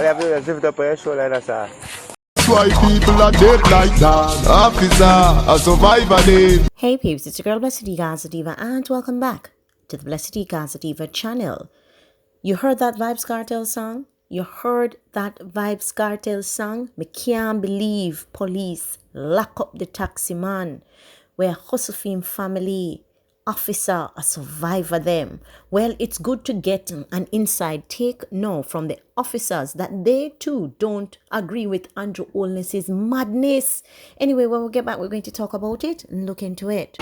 have to lift up your shoulder, that's all. Why people are dead like that? Officer, a survivor name. Hey peeps, it's your girl Blessydgazadiva and welcome back to the Blessydgazadiva channel. You heard that Vybz Kartel song? You heard that Vybz Kartel song? Me can't believe police lock up the taxi man. Where Josephine family officer a survivor them. Well, it's good to get an inside take now from the officers that they too don't agree with Andrew Holness's madness. Anyway, when we get back, we're going to talk about it and look into it.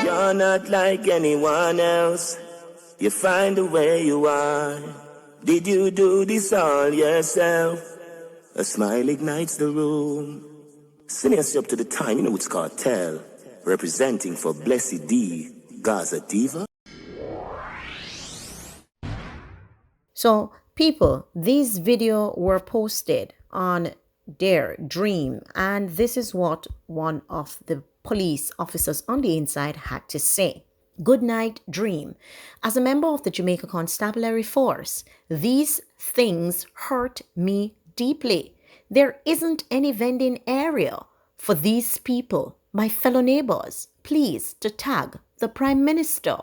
You're not like anyone else. You find the way you are. Did you do this all yourself? A smile ignites the room. Sending us up to the time, you know it's Kartel, representing for Blessydgazadiva. So, people, these videos were posted on their Dream, and this is what one of the police officers on the inside had to say. Good night, Dream. As a member of the Jamaica Constabulary Force, these things hurt me deeply. There isn't any vending area for these people, my fellow neighbors. Please to tag the Prime Minister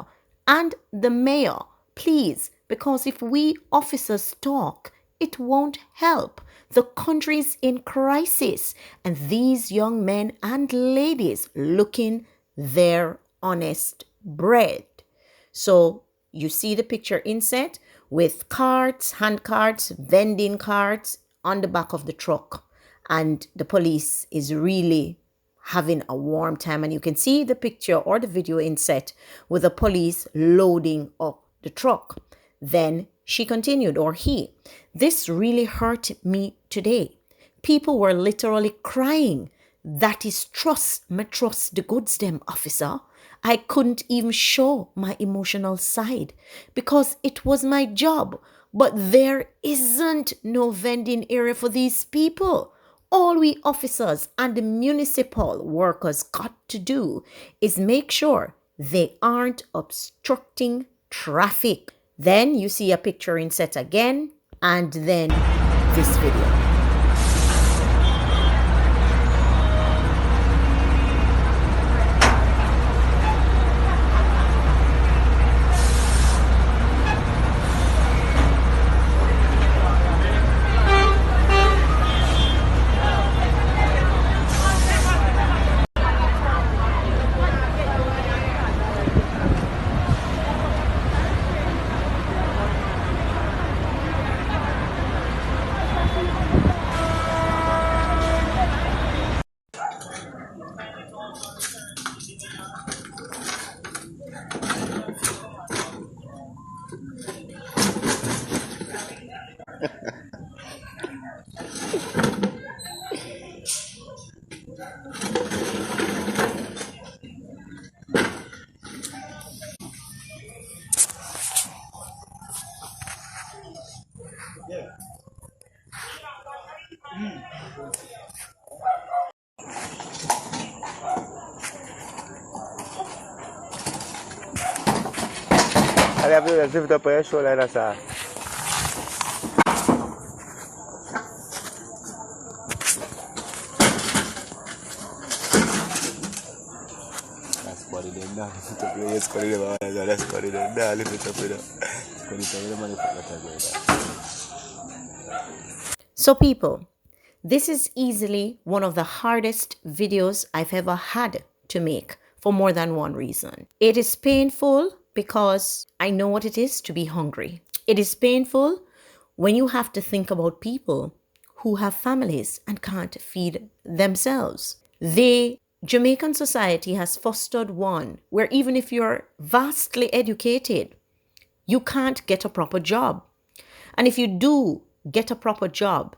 and the Mayor, please, because if we officers talk, it won't help. The country's in crisis, and these young men and ladies looking their honest bread. So you see the picture inset with carts, hand carts, vending carts on the back of the truck, and the police is really having a warm time. And you can see the picture or the video inset with the police loading up the truck. Then she continued, or he, this really hurt me today. People were literally crying. That is trust the goods them, officer. I couldn't even show my emotional side because it was my job. But there isn't no vending area for these people. All we officers and the municipal workers got to do is make sure they aren't obstructing traffic. Then you see a picture inset again, and then this video. I have to lift up your shoulder, that's all. That's funny then now. Lift it up your yes, funny them. That's funny then now. Lift it up with that. So people, this is easily one of the hardest videos I've ever had to make for more than one reason. It is painful because I know what it is to be hungry. It is painful when you have to think about people who have families and can't feed themselves. The Jamaican society has fostered one where even if you're vastly educated, you can't get a proper job. And if you do get a proper job,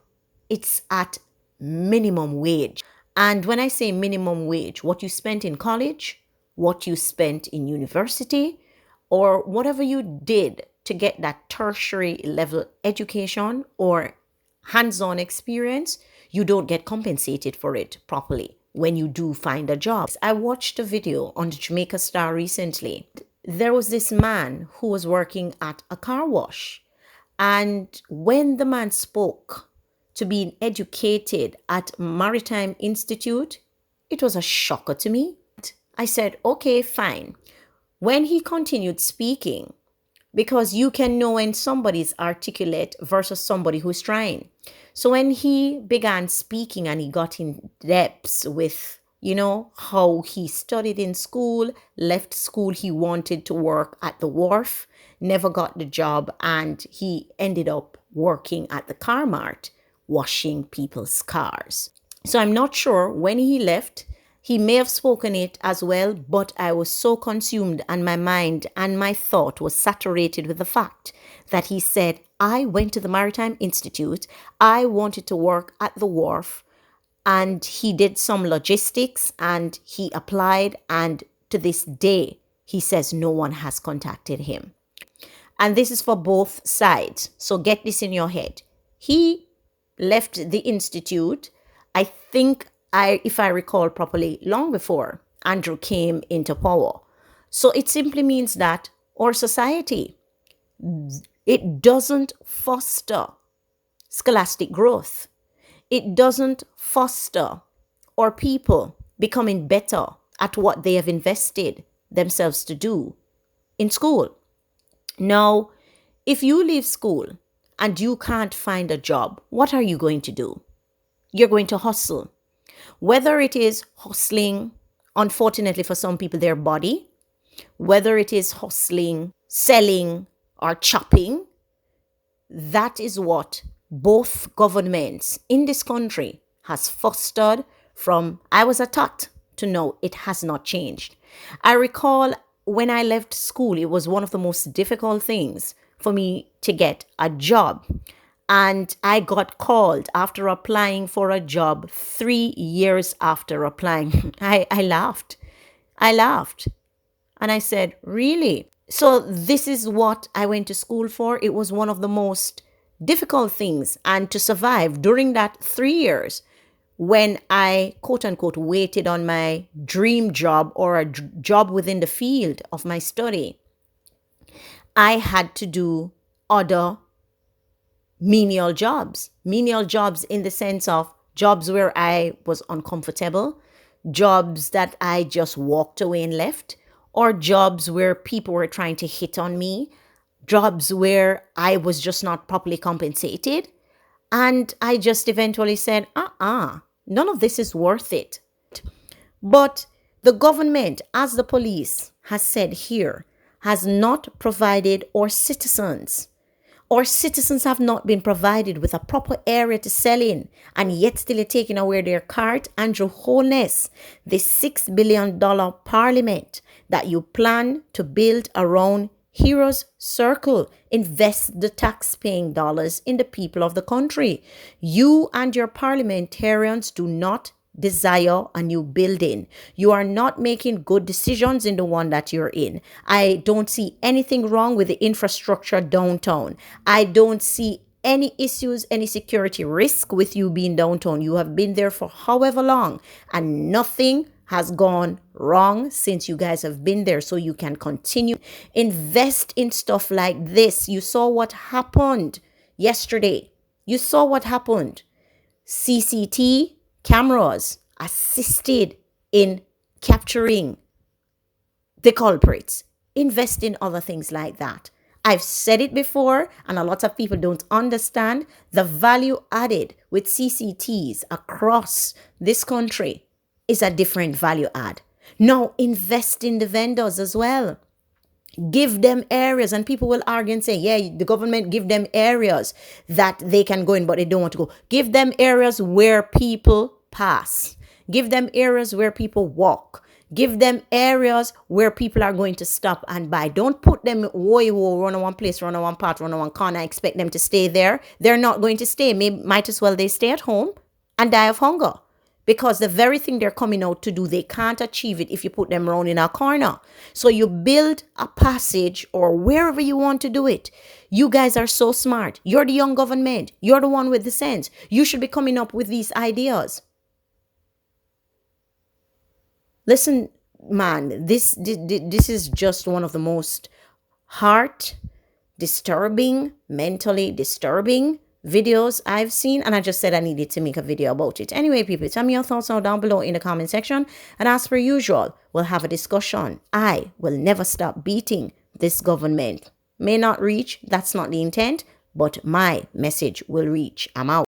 it's at minimum wage. And when I say minimum wage, what you spent in college, what you spent in university, or whatever you did to get that tertiary level education or hands-on experience, you don't get compensated for it properly. when you do find a job. I watched a video on the Jamaica Star recently. There was this man who was working at a car wash. And when the man spoke to being educated at Maritime Institute, it was a shocker to me. I said, okay, fine. When he continued speaking, because you can know when somebody's articulate versus somebody who's trying. So when he began speaking and he got in depths with, how he studied in school, left school, he wanted to work at the wharf, never got the job, and he ended up working at the car mart, washing people's cars. So I'm not sure when he left, he may have spoken it as well, but I was so consumed and my mind and my thought was saturated with the fact that he said, I went to the Maritime Institute, I wanted to work at the wharf, and he did some logistics and he applied, and to this day, he says no one has contacted him. And this is for both sides. So get this in your head. He left the institute, I think, if I recall properly, long before Andrew came into power. So it simply means that our society, it doesn't foster scholastic growth. It doesn't foster our people becoming better at what they have invested themselves to do in school. Now, if you leave school and you can't find a job, what are you going to do? You're going to hustle. Whether it is hustling, unfortunately for some people, their body, whether it is hustling, selling, or chopping, that is what both governments in this country has fostered from I was a tot to know it has not changed. I recall when I left school, it was one of the most difficult things for me to get a job. And I got called after applying for a job 3 years after applying. I laughed. And I said, really? So this is what I went to school for. It was one of the most difficult things. And to survive during that 3 years, when I, quote unquote, waited on my dream job or a job within the field of my study, I had to do other menial jobs in the sense of jobs where I was uncomfortable, jobs that I just walked away and left, or jobs where people were trying to hit on me, jobs where I was just not properly compensated. And I just eventually said, none of this is worth it. But the government, as the police has said here, has not provided our citizens. Our citizens have not been provided with a proper area to sell in, and yet still are taking away their cart. Andrew Holness, the $6 billion parliament that you plan to build around Heroes Circle, invest the tax-paying dollars in the people of the country. You and your parliamentarians do not desire a new building. You are not making good decisions in the one that you're in. I don't see anything wrong with the infrastructure downtown. I don't see any issues, any security risk with you being downtown. You have been there for however long, and nothing has gone wrong since you guys have been there, so you can continue. Invest in stuff like this. You saw what happened yesterday. You saw what happened. CCT cameras assisted in capturing the culprits. Invest in other things like that. I've said it before, and a lot of people don't understand the value added with CCTs across this country is a different value add. Now, invest in the vendors as well. Give them areas, and people will argue and say, yeah, the government give them areas that they can go in, but they don't want to go. Give them areas where people pass. Give them areas where people walk. Give them areas where people are going to stop and buy. Don't put them run on one place, run on one part, run on one corner. Expect them to stay there. They're not going to stay. Might as well they stay at home and die of hunger. Because the very thing they're coming out to do, they can't achieve it if you put them around in a corner. So you build a passage or wherever you want to do it. You guys are so smart. You're the young government. You're the one with the sense. You should be coming up with these ideas. Listen, man, this is just one of the most heart disturbing, mentally disturbing videos I've seen, and I just said I needed to make a video about it. Anyway, people, tell me your thoughts down below in the comment section, and as per usual, we'll have a discussion. I will never stop beating this government. May not reach, that's not the intent, but my message will reach. I'm out.